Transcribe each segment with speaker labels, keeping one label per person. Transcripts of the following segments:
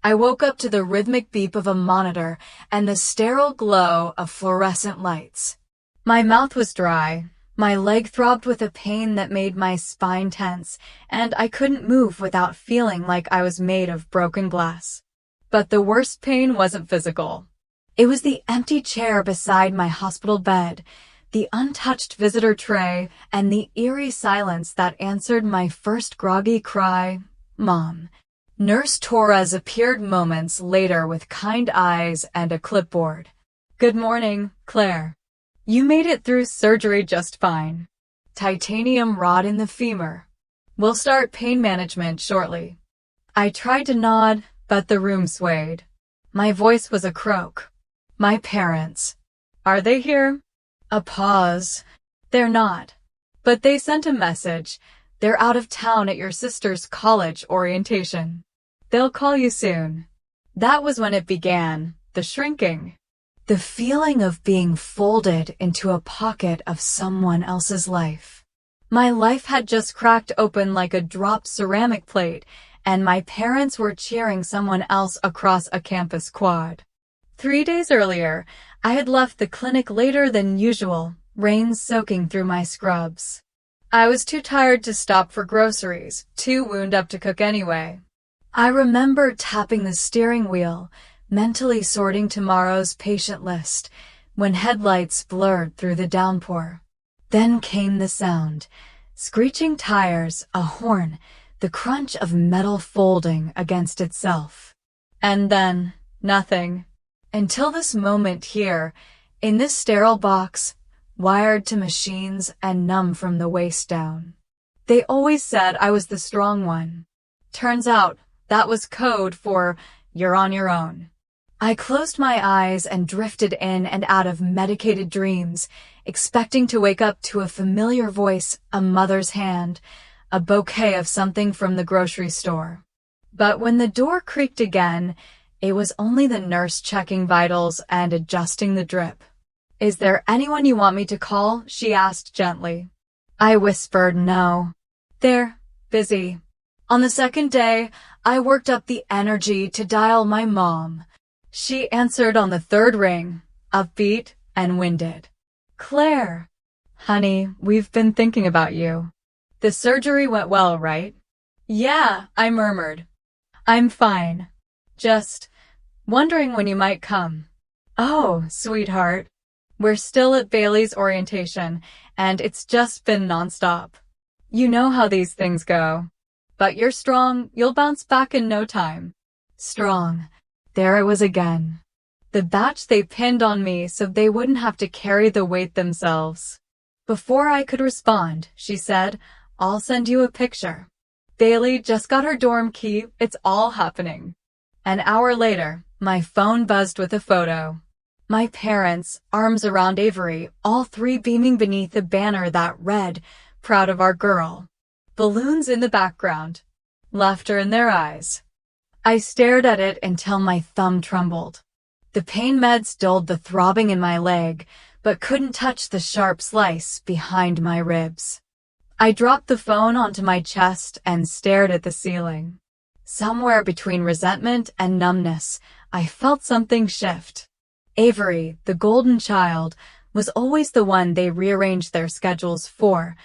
Speaker 1: I woke up to the rhythmic beep of a monitor and the sterile glow of fluorescent lights. My mouth was dry, my leg throbbed with a pain that made my spine tense, and I couldn't move without feeling like I was made of broken glass. But the worst pain wasn't physical. It was the empty chair beside my hospital bed, the untouched visitor tray, and the eerie silence that answered my first groggy cry, "Mom." Nurse Torres appeared moments later with kind eyes and a clipboard. "Good morning, Claire. You made it through surgery just fine. Titanium rod in the femur. We'll start pain management shortly." I tried to nod, but the room swayed. My voice was a croak. "My parents. Are they here?" A pause. "They're not. But they sent a message. They're out of town at your sister's college orientation. They'll call you soon." That was when it began, the shrinking. The feeling of being folded into a pocket of someone else's life. My life had just cracked open like a dropped ceramic plate, and my parents were cheering someone else across a campus quad. 3 days earlier, I had left the clinic later than usual, rain soaking through my scrubs. I was too tired to stop for groceries, too wound up to cook anyway. I remember tapping the steering wheel, mentally sorting tomorrow's patient list, when headlights blurred through the downpour. Then came the sound. Screeching tires, a horn, the crunch of metal folding against itself. And then, nothing. Until this moment here, in this sterile box, wired to machines and numb from the waist down. They always said I was the strong one. Turns out, that was code for, "You're on your own." I closed my eyes and drifted in and out of medicated dreams, expecting to wake up to a familiar voice, a mother's hand, a bouquet of something from the grocery store. But when the door creaked again, it was only the nurse checking vitals and adjusting the drip. "Is there anyone you want me to call?" she asked gently. I whispered no. "They're busy." On the second day, I worked up the energy to dial my mom. She answered on the third ring, upbeat and winded. "Claire." "Honey, we've been thinking about you. The surgery went well, right?" "Yeah," I murmured. "I'm fine. Just wondering when you might come." "Oh, sweetheart. We're still at Bailey's orientation, and it's just been nonstop. You know how these things go. But you're strong, you'll bounce back in no time." Strong. There it was again. The badge they pinned on me so they wouldn't have to carry the weight themselves. Before I could respond, she said, "I'll send you a picture. Bailey just got her dorm key, it's all happening." An hour later, my phone buzzed with a photo. My parents, arms around Avery, all three beaming beneath a banner that read, "Proud of our girl." Balloons in the background. Laughter in their eyes. I stared at it until my thumb trembled. The pain meds dulled the throbbing in my leg, but couldn't touch the sharp slice behind my ribs. I dropped the phone onto my chest and stared at the ceiling. Somewhere between resentment and numbness, I felt something shift. Avery, the golden child, was always the one they rearranged their schedules for,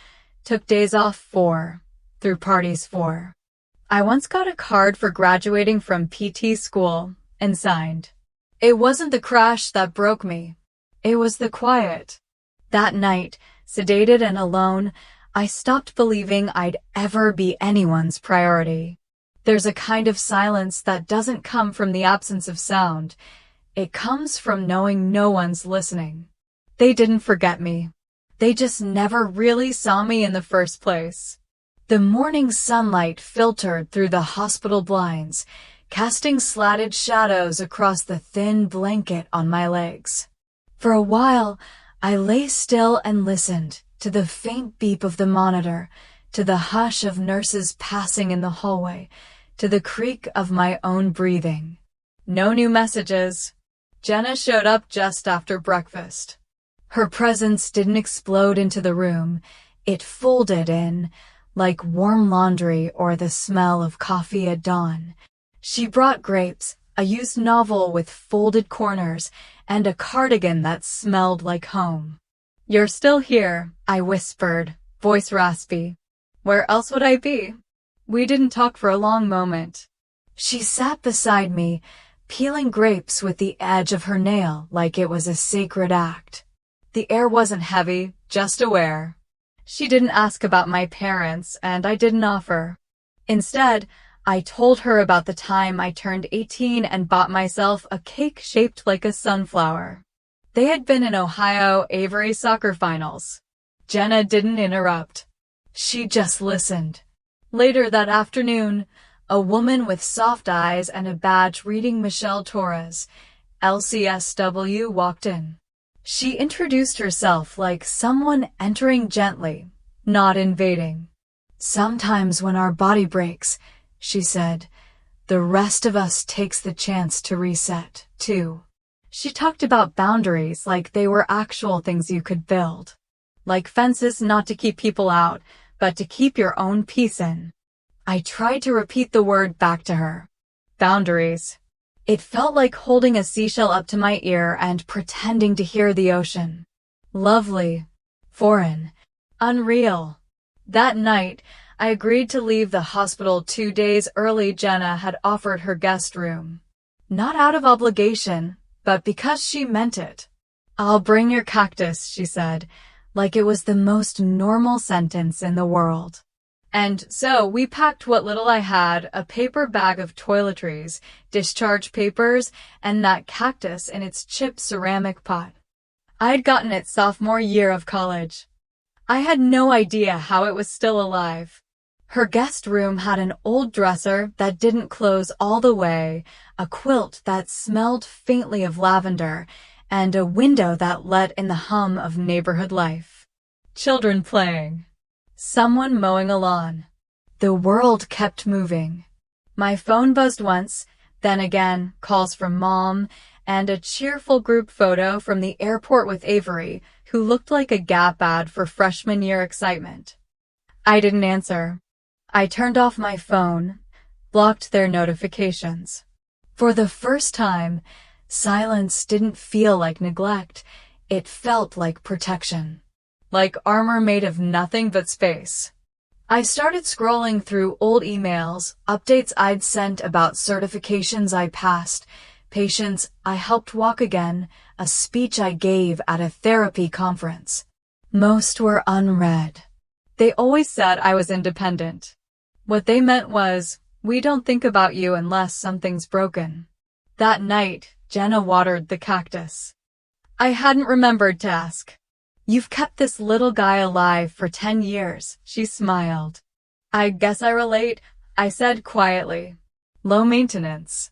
Speaker 1: took days off for, threw parties for. I once got a card for graduating from PT school and signed. It wasn't the crash that broke me. It was the quiet. That night, sedated and alone, I stopped believing I'd ever be anyone's priority. There's a kind of silence that doesn't come from the absence of sound. It comes from knowing no one's listening. They didn't forget me. They just never really saw me in the first place. The morning sunlight filtered through the hospital blinds, casting slatted shadows across the thin blanket on my legs. For a while, I lay still and listened to the faint beep of the monitor, to the hush of nurses passing in the hallway, to the creak of my own breathing. No new messages. Jenna showed up just after breakfast. Her presence didn't explode into the room. It folded in, like warm laundry or the smell of coffee at dawn. She brought grapes, a used novel with folded corners, and a cardigan that smelled like home. "You're still here," I whispered, voice raspy. "Where else would I be?" We didn't talk for a long moment. She sat beside me, peeling grapes with the edge of her nail like it was a sacred act. The air wasn't heavy, just aware. She didn't ask about my parents, and I didn't offer. Instead, I told her about the time I turned 18 and bought myself a cake shaped like a sunflower. They had been in Ohio Avery soccer finals. Jenna didn't interrupt. She just listened. Later that afternoon, a woman with soft eyes and a badge reading Michelle Torres, LCSW, walked in. She introduced herself like someone entering gently, not invading. "Sometimes when our body breaks," she said, "the rest of us takes the chance to reset, too." She talked about boundaries like they were actual things you could build. Like fences not to keep people out, but to keep your own peace in. I tried to repeat the word back to her. Boundaries. It felt like holding a seashell up to my ear and pretending to hear the ocean. Lovely. Foreign. Unreal. That night, I agreed to leave the hospital 2 days early. Jenna had offered her guest room. Not out of obligation, but because she meant it. "I'll bring your cactus," she said, like it was the most normal sentence in the world. And so we packed what little I had, a paper bag of toiletries, discharge papers, and that cactus in its chipped ceramic pot. I'd gotten it sophomore year of college. I had no idea how it was still alive. Her guest room had an old dresser that didn't close all the way, a quilt that smelled faintly of lavender, and a window that let in the hum of neighborhood life. Children playing. Someone mowing a lawn. The world kept moving. My phone buzzed once, then again, calls from Mom, and a cheerful group photo from the airport with Avery, who looked like a Gap ad for freshman year excitement. I didn't answer. I turned off my phone, blocked their notifications. For the first time, silence didn't feel like neglect. It felt like protection. Like armor made of nothing but space. I started scrolling through old emails, updates I'd sent about certifications I passed, patients I helped walk again, a speech I gave at a therapy conference. Most were unread. They always said I was independent. What they meant was, we don't think about you unless something's broken. That night, Jenna watered the cactus. I hadn't remembered to ask. "You've kept this little guy alive for 10 years, she smiled. "I guess I relate," I said quietly. "Low maintenance.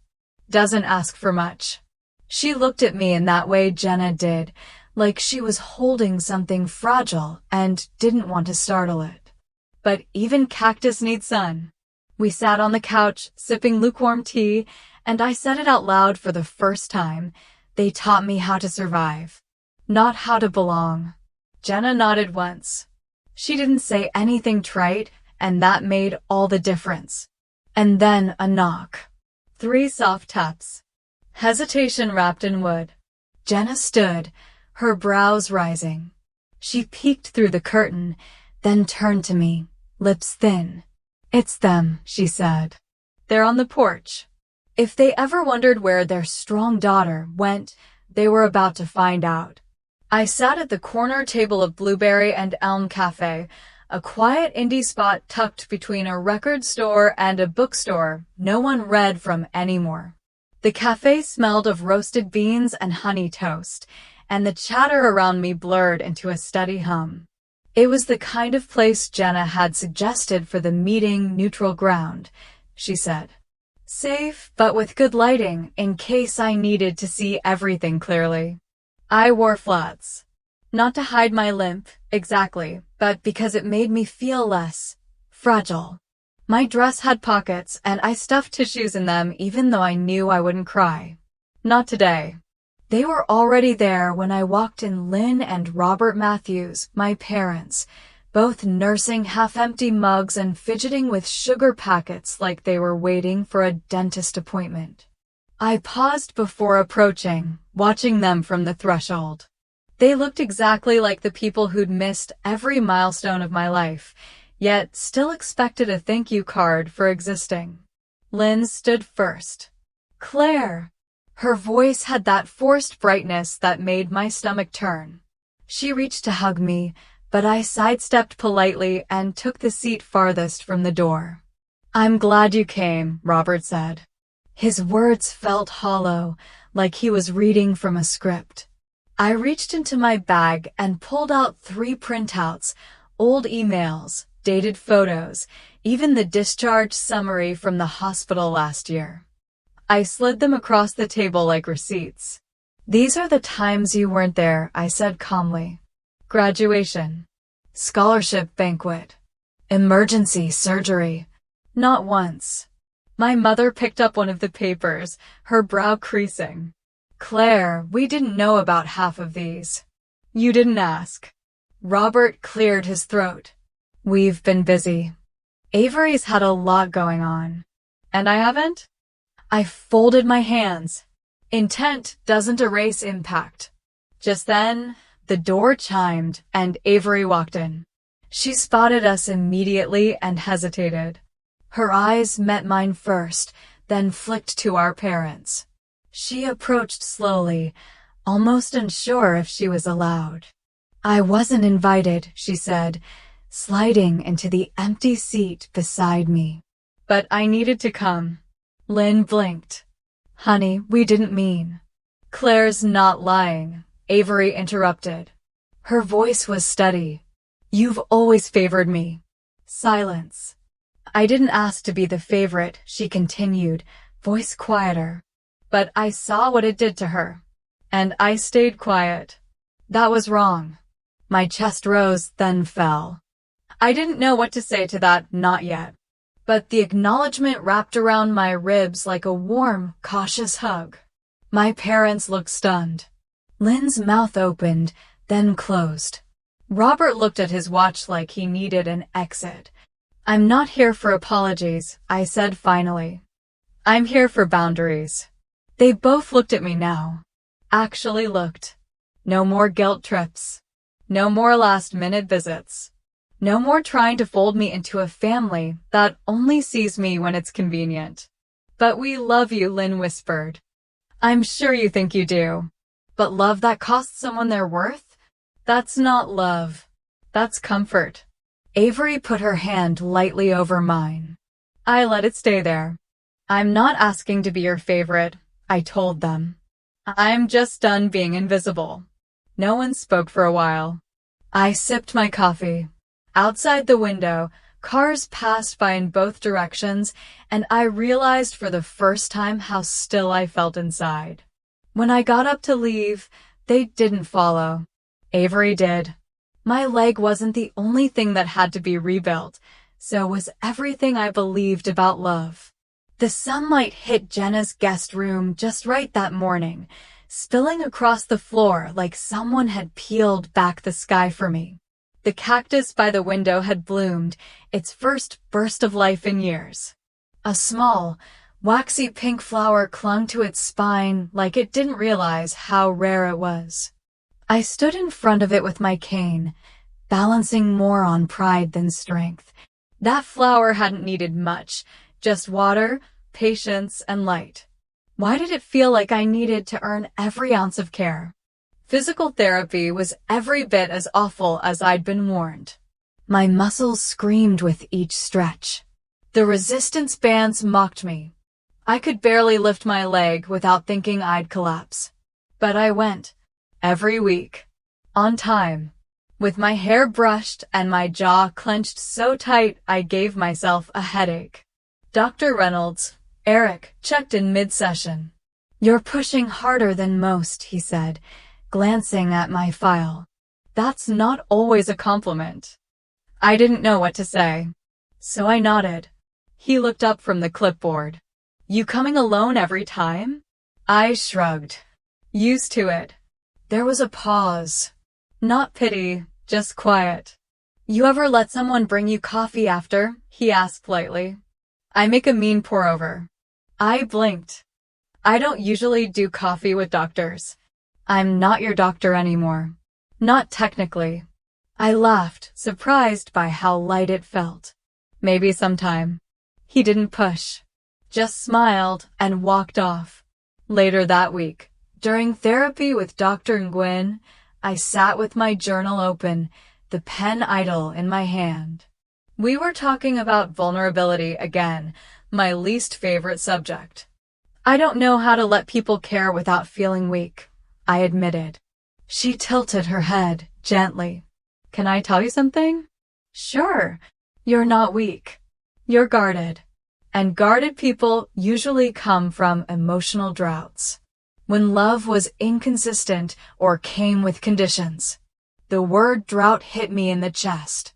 Speaker 1: Doesn't ask for much." She looked at me in that way Jenna did, like she was holding something fragile and didn't want to startle it. But even cactus needs sun. We sat on the couch, sipping lukewarm tea, and I said it out loud for the first time. They taught me how to survive, not how to belong. Jenna nodded once. She didn't say anything trite, and that made all the difference. And then a knock. 3 soft taps. Hesitation wrapped in wood. Jenna stood, her brows rising. She peeked through the curtain, then turned to me, lips thin. "It's them," she said. "They're on the porch." If they ever wondered where their strong daughter went, they were about to find out. I sat at the corner table of Blueberry and Elm Cafe, a quiet indie spot tucked between a record store and a bookstore no one read from anymore. The cafe smelled of roasted beans and honey toast, and the chatter around me blurred into a steady hum. It was the kind of place Jenna had suggested for the meeting neutral ground, she said. Safe, but with good lighting, in case I needed to see everything clearly. I wore flats. Not to hide my limp, exactly, but because it made me feel less fragile. My dress had pockets, and I stuffed tissues in them even though I knew I wouldn't cry. Not today. They were already there when I walked in. Lynn and Robert Matthews, my parents, both nursing half-empty mugs and fidgeting with sugar packets like they were waiting for a dentist appointment. I paused before approaching, watching them from the threshold. They looked exactly like the people who'd missed every milestone of my life, yet still expected a thank you card for existing. Lynn stood first. Claire. Her voice had that forced brightness that made my stomach turn. She reached to hug me, but I sidestepped politely and took the seat farthest from the door. I'm glad you came, Robert said. His words felt hollow, like he was reading from a script. I reached into my bag and pulled out 3 printouts, old emails, dated photos, even the discharge summary from the hospital last year. I slid them across the table like receipts. These are the times you weren't there, I said calmly. Graduation. Scholarship banquet. Emergency surgery. Not once. My mother picked up one of the papers, her brow creasing. Claire, we didn't know about half of these. You didn't ask. Robert cleared his throat. We've been busy. Avery's had a lot going on. And I haven't? I folded my hands. Intent doesn't erase impact. Just then, the door chimed and Avery walked in. She spotted us immediately and hesitated. Her eyes met mine first, then flicked to our parents. She approached slowly, almost unsure if she was allowed. I wasn't invited, she said, sliding into the empty seat beside me. But I needed to come. Lynn blinked. Honey, we didn't mean. Claire's not lying, Avery interrupted. Her voice was steady. You've always favored me. Silence. I didn't ask to be the favorite, she continued, voice quieter. But I saw what it did to her. And I stayed quiet. That was wrong. My chest rose, then fell. I didn't know what to say to that, not yet. But the acknowledgement wrapped around my ribs like a warm, cautious hug. My parents looked stunned. Lynn's mouth opened, then closed. Robert looked at his watch like he needed an exit. I'm not here for apologies, I said finally. I'm here for boundaries. They both looked at me now. Actually looked. No more guilt trips. No more last-minute visits. No more trying to fold me into a family that only sees me when it's convenient. But we love you, Lynn whispered. I'm sure you think you do. But love that costs someone their worth? That's not love. That's comfort. Avery put her hand lightly over mine. I let it stay there. I'm not asking to be your favorite, I told them. I'm just done being invisible. No one spoke for a while. I sipped my coffee. Outside the window, cars passed by in both directions, and I realized for the first time how still I felt inside. When I got up to leave, they didn't follow. Avery did. My leg wasn't the only thing that had to be rebuilt, so was everything I believed about love. The sunlight hit Jenna's guest room just right that morning, spilling across the floor like someone had peeled back the sky for me. The cactus by the window had bloomed, its first burst of life in years. A small, waxy pink flower clung to its spine like it didn't realize how rare it was. I stood in front of it with my cane, balancing more on pride than strength. That flower hadn't needed much, just water, patience, and light. Why did it feel like I needed to earn every ounce of care? Physical therapy was every bit as awful as I'd been warned. My muscles screamed with each stretch. The resistance bands mocked me. I could barely lift my leg without thinking I'd collapse. But I went. Every week. On time. With my hair brushed and my jaw clenched so tight I gave myself a headache. Dr. Reynolds, Eric, checked in mid-session. You're pushing harder than most, he said, glancing at my file. That's not always a compliment. I didn't know what to say. So I nodded. He looked up from the clipboard. You coming alone every time? I shrugged. Used to it. There was a pause. Not pity, just quiet. You ever let someone bring you coffee after? He asked lightly. I make a mean pour-over. I blinked. I don't usually do coffee with doctors. I'm not your doctor anymore. Not technically. I laughed, surprised by how light it felt. Maybe sometime. He didn't push. Just smiled and walked off. Later that week, during therapy with Dr. Nguyen, I sat with my journal open, the pen idle in my hand. We were talking about vulnerability again, my least favorite subject. I don't know how to let people care without feeling weak, I admitted. She tilted her head gently. Can I tell you something? Sure. You're not weak. You're guarded. And guarded people usually come from emotional droughts. When love was inconsistent or came with conditions. The word drought hit me in the chest.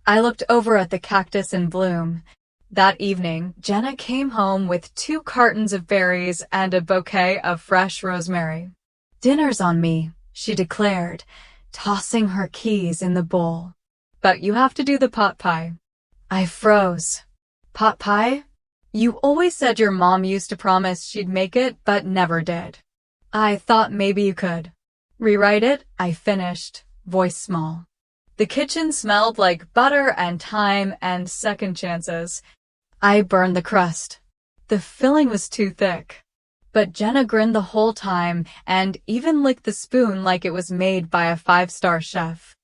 Speaker 1: I looked over at the cactus in bloom. That evening, Jenna came home with 2 cartons of berries and a bouquet of fresh rosemary. Dinner's on me, she declared, tossing her keys in the bowl. But you have to do the pot pie. I froze. Pot pie? You always said your mom used to promise she'd make it, but never did. I thought maybe you could. Rewrite it, I finished, voice small. The kitchen smelled like butter and thyme and second chances. I burned the crust. The filling was too thick. But Jenna grinned the whole time and even licked the spoon like it was made by a 5-star chef.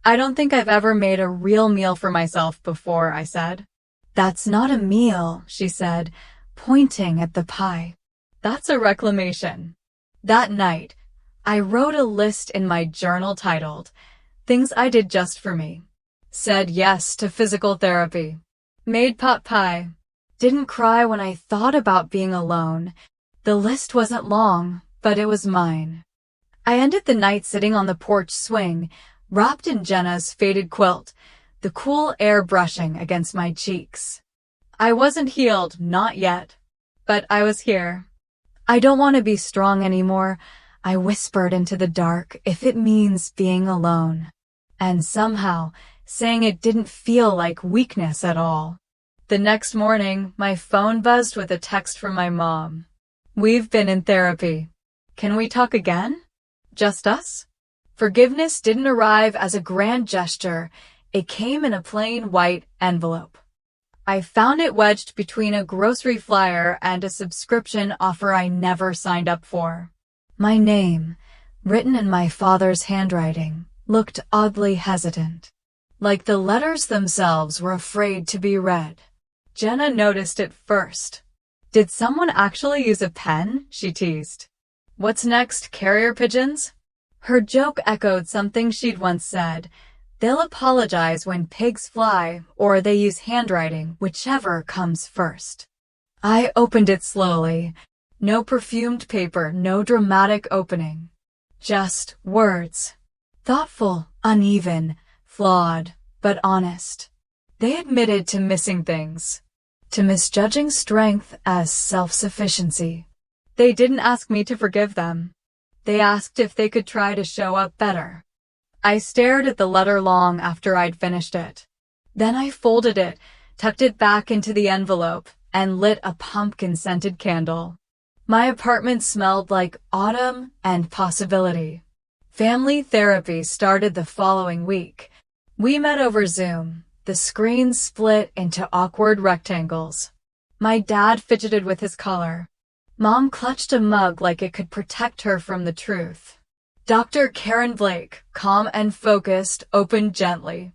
Speaker 1: I don't think I've ever made a real meal for myself before, I said. That's not a meal, she said, pointing at the pie. That's a reclamation. That night, I wrote a list in my journal titled, Things I Did Just for Me. Said yes to physical therapy. Made pot pie. Didn't cry when I thought about being alone. The list wasn't long, but it was mine. I ended the night sitting on the porch swing, wrapped in Jenna's faded quilt, the cool air brushing against my cheeks. I wasn't healed, not yet. But I was here. I don't want to be strong anymore, I whispered into the dark, if it means being alone. And somehow, saying it didn't feel like weakness at all. The next morning, my phone buzzed with a text from my mom. We've been in therapy. Can we talk again? Just us? Forgiveness didn't arrive as a grand gesture. It came in a plain white envelope. I found it wedged between a grocery flyer and a subscription offer I never signed up for. My name, written in my father's handwriting, looked oddly hesitant. Like the letters themselves were afraid to be read. Jenna noticed it first. Did someone actually use a pen? She teased. What's next, carrier pigeons? Her joke echoed something she'd once said. They'll apologize when pigs fly, or they use handwriting, whichever comes first. I opened it slowly. No perfumed paper, no dramatic opening. Just words. Thoughtful, uneven, flawed, but honest. They admitted to missing things. To misjudging strength as self-sufficiency. They didn't ask me to forgive them. They asked if they could try to show up better. I stared at the letter long after I'd finished it. Then I folded it, tucked it back into the envelope, and lit a pumpkin-scented candle. My apartment smelled like autumn and possibility. Family therapy started the following week. We met over Zoom. The screen split into awkward rectangles. My dad fidgeted with his collar. Mom clutched a mug like it could protect her from the truth. Dr. Karen Blake, calm and focused, opened gently.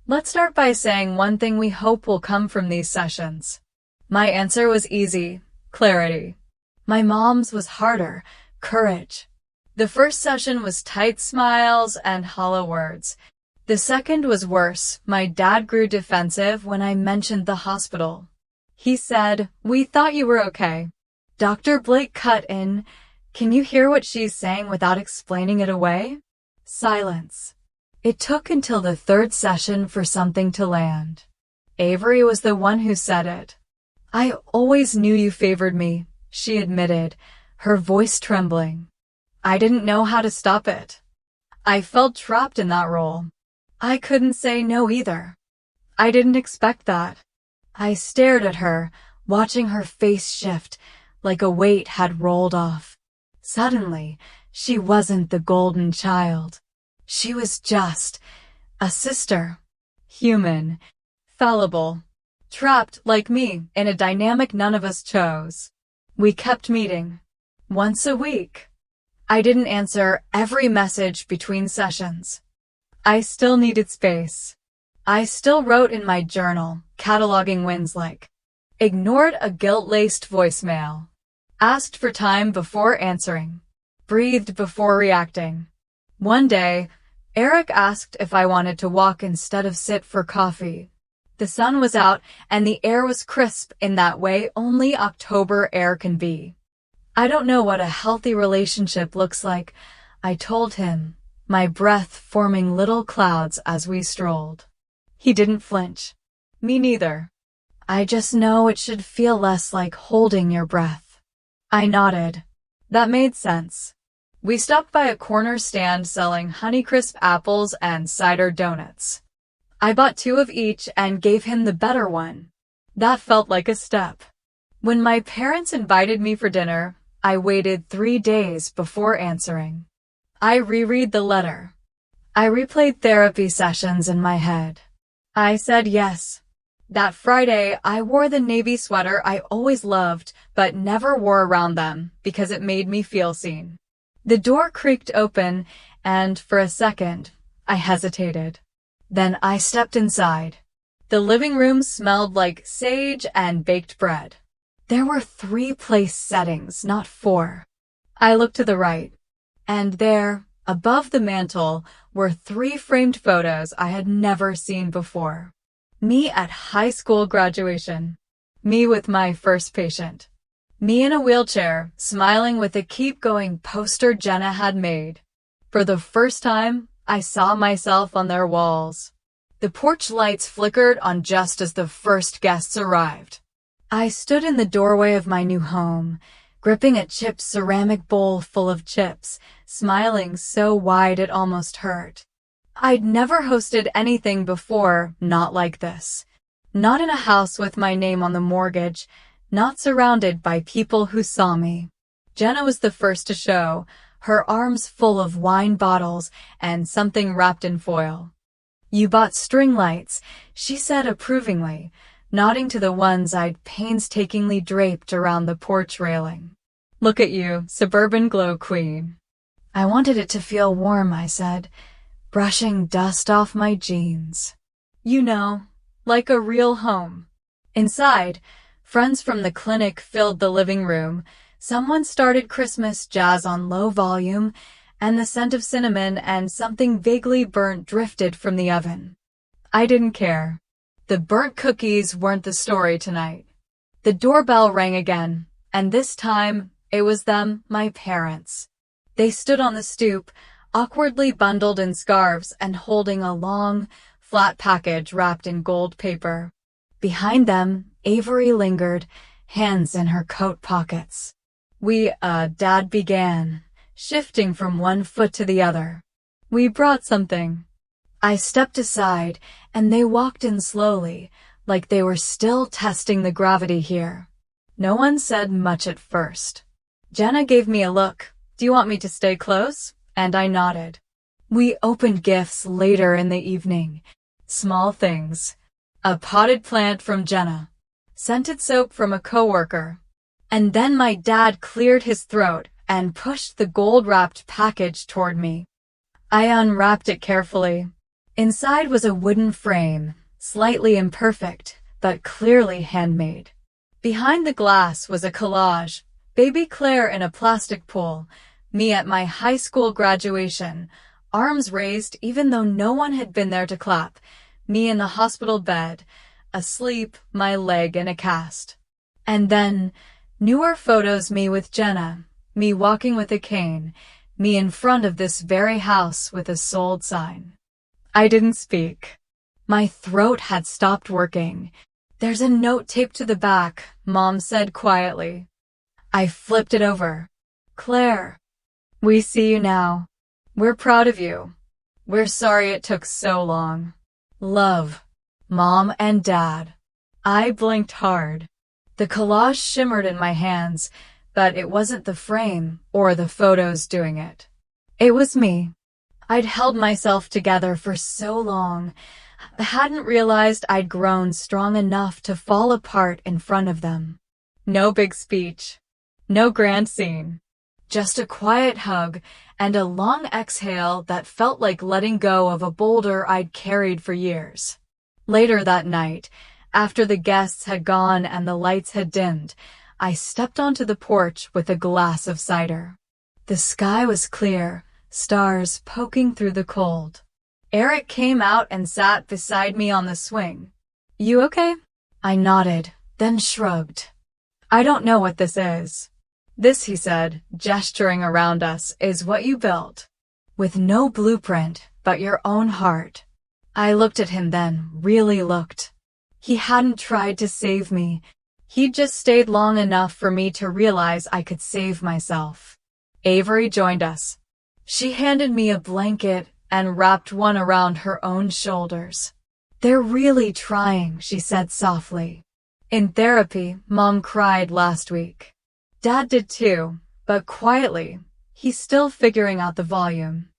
Speaker 1: Let's start by saying one thing we hope will come from these sessions. My answer was easy, clarity. My mom's was harder, courage. The first session was tight smiles and hollow words. The second was worse. My dad grew defensive when I mentioned the hospital. He said, "We thought you were okay." Dr. Blake cut in, "Can you hear what she's saying without explaining it away?" Silence. It took until the third session for something to land. Avery was the one who said it. "I always knew you favored me," she admitted, her voice trembling. I didn't know how to stop it. I felt trapped in that role. I couldn't say no either. I didn't expect that. I stared at her, watching her face shift, like a weight had rolled off. Suddenly, she wasn't the golden child. She was just a sister. Human. Fallible. Trapped, like me, in a dynamic none of us chose. We kept meeting. Once a week. I didn't answer every message between sessions. I still needed space. I still wrote in my journal, cataloging wins like ignored a guilt-laced voicemail, asked for time before answering, breathed before reacting. One day, Eric asked if I wanted to walk instead of sit for coffee. The sun was out and the air was crisp in that way only October air can be. I don't know what a healthy relationship looks like, I told him, my breath forming little clouds as we strolled. He didn't flinch. Me neither. I just know it should feel less like holding your breath. I nodded. That made sense. We stopped by a corner stand selling Honeycrisp apples and cider donuts. I bought 2 of each and gave him the better one. That felt like a step. When my parents invited me for dinner, I waited 3 days before answering. I reread the letter. I replayed therapy sessions in my head. I said yes. That Friday, I wore the navy sweater I always loved but never wore around them because it made me feel seen. The door creaked open, and for a second, I hesitated. Then I stepped inside. The living room smelled like sage and baked bread. There were 3 place settings, not 4. I looked to the right, and there, above the mantel, were 3 framed photos I had never seen before. Me at high school graduation. Me with my first patient. Me in a wheelchair, smiling with a keep going poster Jenna had made. For the first time, I saw myself on their walls. The porch lights flickered on just as the first guests arrived. I stood in the doorway of my new home, gripping a chipped ceramic bowl full of chips, smiling so wide it almost hurt. I'd never hosted anything before, not like this. Not in a house with my name on the mortgage, not surrounded by people who saw me. Jenna was the first to show, her arms full of wine bottles and something wrapped in foil. You bought string lights, she said approvingly, nodding to the ones I'd painstakingly draped around the porch railing. Look at you, suburban glow queen. I wanted it to feel warm, I said, brushing dust off my jeans. You know, like a real home. Inside, friends from the clinic filled the living room. Someone started Christmas jazz on low volume, and the scent of cinnamon and something vaguely burnt drifted from the oven. I didn't care. The burnt cookies weren't the story tonight. The doorbell rang again, and this time it was them, my parents. They stood on the stoop, awkwardly bundled in scarves and holding a long, flat package wrapped in gold paper. Behind them, Avery lingered, hands in her coat pockets. Dad began, shifting from one foot to the other. We brought something. I stepped aside, and they walked in slowly, like they were still testing the gravity here. No one said much at first. Jenna gave me a look. Do you want me to stay close? And I nodded. We opened gifts later in the evening. Small things. A potted plant from Jenna. Scented soap from a coworker. And then my dad cleared his throat and pushed the gold-wrapped package toward me. I unwrapped it carefully. Inside was a wooden frame, slightly imperfect, but clearly handmade. Behind the glass was a collage, baby Claire in a plastic pool, me at my high school graduation, arms raised even though no one had been there to clap, me in the hospital bed, asleep, my leg in a cast. And then, newer photos, me with Jenna, me walking with a cane, me in front of this very house with a sold sign. I didn't speak. My throat had stopped working. There's a note taped to the back, Mom said quietly. I flipped it over. Claire, we see you now. We're proud of you. We're sorry it took so long. Love. Mom and Dad. I blinked hard. The collage shimmered in my hands, but it wasn't the frame or the photos doing it. It was me. I'd held myself together for so long. I hadn't realized I'd grown strong enough to fall apart in front of them. No big speech. No grand scene. Just a quiet hug and a long exhale that felt like letting go of a boulder I'd carried for years. Later that night, after the guests had gone and the lights had dimmed, I stepped onto the porch with a glass of cider. The sky was clear, stars poking through the cold. Eric came out and sat beside me on the swing. "You okay?" I nodded, then shrugged. "I don't know what this is." "This," he said, gesturing around us, "is what you built. With no blueprint, but your own heart." I looked at him then, really looked. He hadn't tried to save me. He'd just stayed long enough for me to realize I could save myself. Avery joined us. She handed me a blanket and wrapped one around her own shoulders. "They're really trying," she said softly. "In therapy, Mom cried last week. Dad did too, but quietly. He's still figuring out the volume."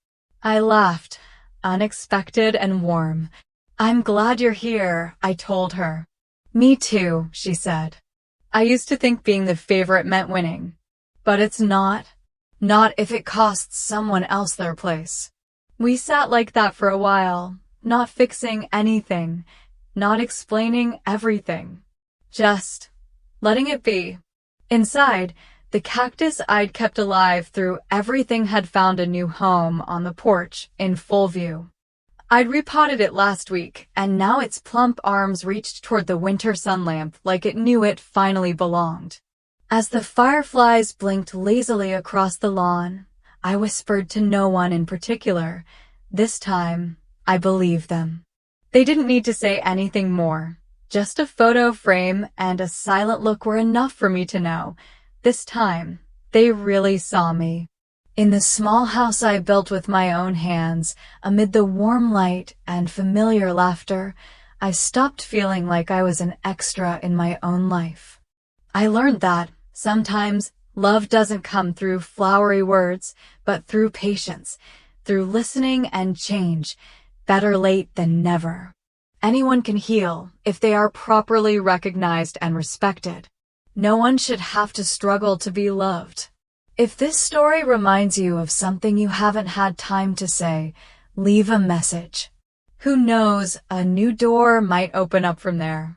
Speaker 1: I laughed, unexpected and warm. "I'm glad you're here," I told her. "Me too," she said. "I used to think being the favorite meant winning. But it's not. Not if it costs someone else their place." We sat like that for a while, not fixing anything, not explaining everything. Just letting it be. Inside, the cactus I'd kept alive through everything had found a new home on the porch in full view. I'd repotted it last week, and now its plump arms reached toward the winter sun lamp like it knew it finally belonged. As the fireflies blinked lazily across the lawn, I whispered to no one in particular. This time, I believed them. They didn't need to say anything more. Just a photo frame and a silent look were enough for me to know. This time, they really saw me. In the small house I built with my own hands, amid the warm light and familiar laughter, I stopped feeling like I was an extra in my own life. I learned that, sometimes, love doesn't come through flowery words, but through patience, through listening and change. Better late than never. Anyone can heal if they are properly recognized and respected. No one should have to struggle to be loved. If this story reminds you of something you haven't had time to say, leave a message. Who knows, a new door might open up from there.